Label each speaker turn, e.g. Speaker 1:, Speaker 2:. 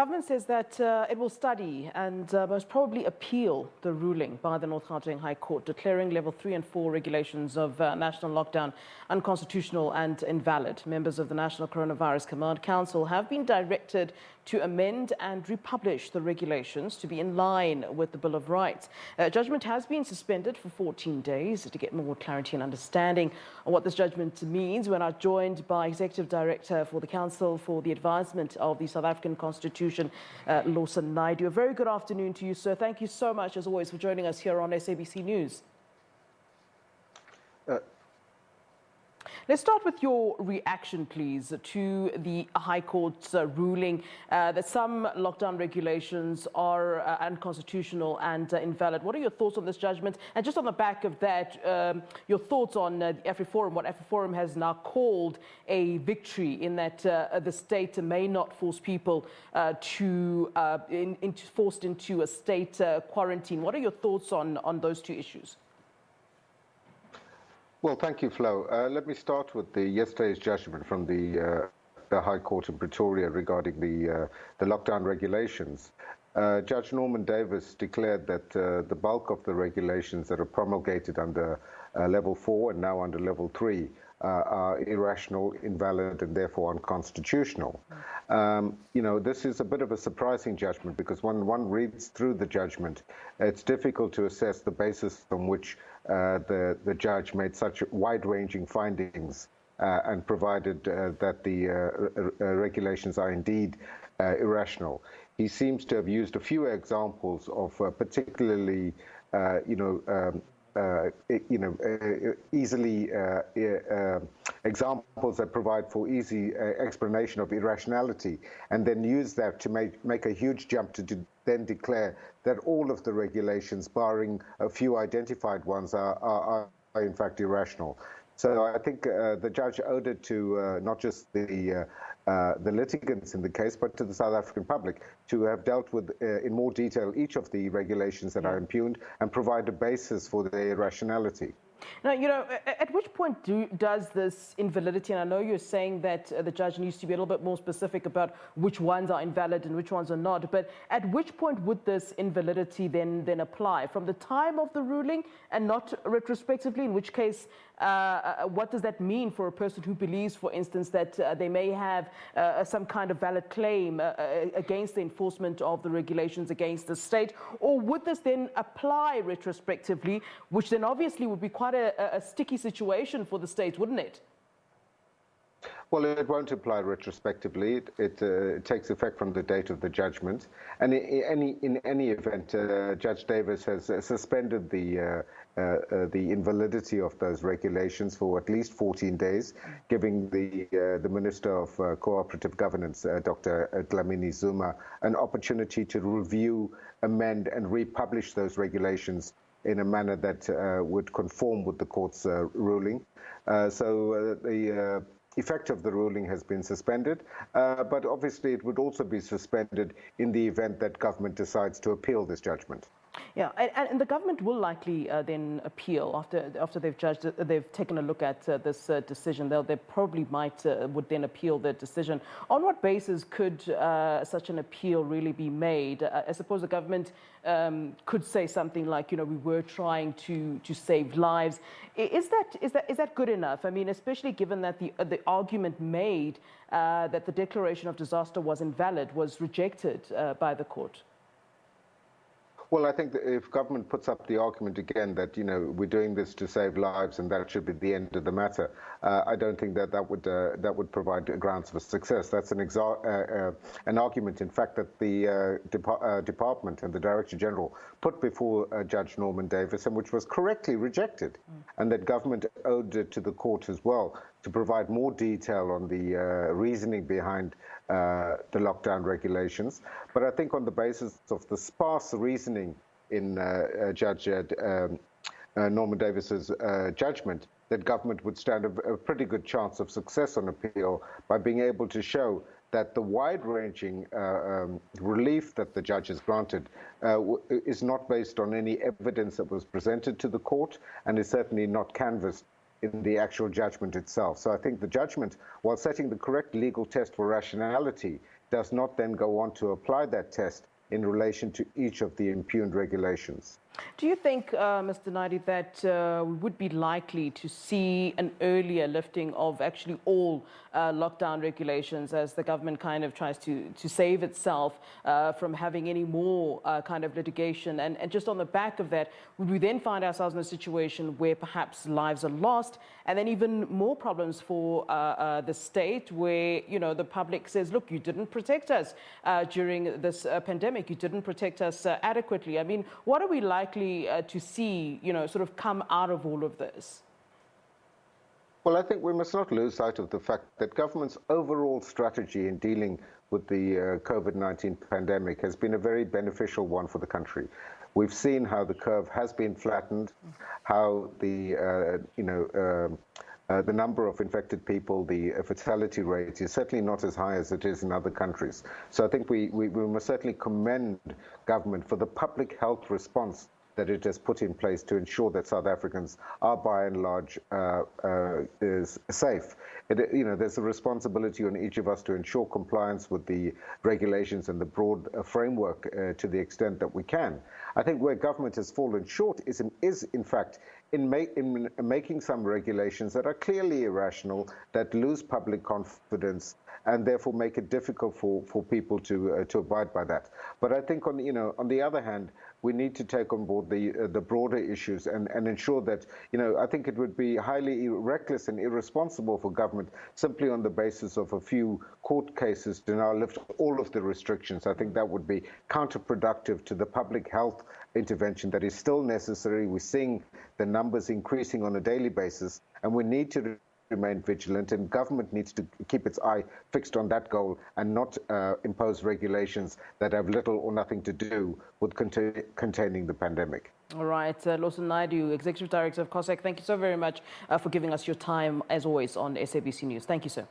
Speaker 1: The government says that it will study and most probably appeal the ruling by the North Gauteng High Court declaring level 3 and 4 regulations of national lockdown unconstitutional and invalid. Members of the National Coronavirus Command Council have been directed to amend and republish the regulations to be in line with the Bill of Rights. Judgment has been suspended for 14 days to get more clarity and understanding on what this judgment means. We're now joined by Executive Director for the Council for the Advancement of the South African Constitution, Lawson Naidoo. A very good afternoon to you, sir. Thank you so much, as always, for joining us here on SABC News. Let's start with your reaction, please, to the High Court's ruling that some lockdown regulations are unconstitutional and invalid. What are your thoughts on this judgment? And just on the back of that, your thoughts on the AfriForum, what AfriForum has now called a victory in that the state may not force people forced into a state quarantine. What are your thoughts on those two issues?
Speaker 2: Well, thank you, Flo. Let me start with yesterday's judgment from the High Court in Pretoria regarding the lockdown regulations. Judge Norman Davis declared that the bulk of the regulations that are promulgated under level 4 and now under level 3 are irrational, invalid, and therefore unconstitutional. This is a bit of a surprising judgment because when one reads through the judgment, it's difficult to assess the basis on which the judge made such wide-ranging findings and provided that the regulations are indeed irrational. He seems to have used a few examples of particularly, easily examples that provide for easy explanation of irrationality, and then use that to make a huge jump to then declare that all of the regulations, barring a few identified ones, are in fact irrational. So I think the judge owed it to not just the litigants in the case, but to the South African public to have dealt with in more detail each of the regulations that are impugned and provide a basis for their irrationality.
Speaker 1: Now, at which point does this invalidity, and I know you're saying that the judge needs to be a little bit more specific about which ones are invalid and which ones are not, but at which point would this invalidity then apply? From the time of the ruling and not retrospectively, in which case, what does that mean for a person who believes, for instance, that they may have some kind of valid claim against the enforcement of the regulations against the state? Or would this then apply retrospectively, which then obviously would be quite a sticky situation for the state, wouldn't it?
Speaker 2: Well, it won't apply retrospectively. It takes effect from the date of the judgment. And in any event, Judge Davis has suspended the invalidity of those regulations for at least 14 days, giving the Minister of Cooperative Governance, Dr. Dlamini Zuma, an opportunity to review, amend, and republish those regulations in a manner that would conform with the court's ruling. So the effect of the ruling has been suspended, but obviously it would also be suspended in the event that government decides to appeal this judgment.
Speaker 1: Yeah, and the government will likely then appeal after they've taken a look at this decision. They probably would then appeal the decision. On what basis could such an appeal really be made? I suppose the government could say something like, we were trying to save lives. Is that good enough? I mean, especially given that the argument made that the declaration of disaster was invalid was rejected by the court.
Speaker 2: Well, I think that if government puts up the argument again that, we're doing this to save lives and that should be the end of the matter, I don't think that would provide grounds for success. That's an argument, in fact, that the department and the Director General put before Judge Norman Davis, and which was correctly rejected, and that government owed it to the court as well to provide more detail on the reasoning behind the lockdown regulations. But I think on the basis of the sparse reasoning in Judge Norman Davis's judgment, that government would stand a pretty good chance of success on appeal by being able to show that the wide-ranging relief that the judge has granted is not based on any evidence that was presented to the court and is certainly not canvassed in the actual judgment itself. So I think the judgment, while setting the correct legal test for rationality, does not then go on to apply that test in relation to each of the impugned regulations.
Speaker 1: Do you think, Mr. Naidoo, that we would be likely to see an earlier lifting of actually all lockdown regulations as the government kind of tries to save itself from having any more kind of litigation? And just on the back of that, would we then find ourselves in a situation where perhaps lives are lost and then even more problems for the state where, you know, the public says, look, you didn't protect us during this pandemic, you didn't protect us adequately? I mean, what are we likely to see, you know, sort of come out of all of this?
Speaker 2: Well, I think we must not lose sight of the fact that government's overall strategy in dealing with the COVID-19 pandemic has been a very beneficial one for the country. We've seen how the curve has been flattened, how the the number of infected people, the fatality rate is certainly not as high as it is in other countries. So I think we must certainly commend government for the public health response that it has put in place to ensure that South Africans are by and large is safe. There's a responsibility on each of us to ensure compliance with the regulations and the broad framework to the extent that we can. I think where government has fallen short is in fact in making some regulations that are clearly irrational, that lose public confidence, and therefore make it difficult for people to abide by that. But I think on the other hand, we need to take on board the broader issues and ensure that, I think it would be highly reckless and irresponsible for government simply on the basis of a few court cases to now lift all of the restrictions. I think that would be counterproductive to the public health intervention that is still necessary. We're seeing the numbers increasing on a daily basis, and we need to remain vigilant, and government needs to keep its eye fixed on that goal and not impose regulations that have little or nothing to do with containing the pandemic.
Speaker 1: All right, Lawson Naidoo, Executive Director of COSAC, thank you so very much for giving us your time, as always, on SABC News. Thank you, sir.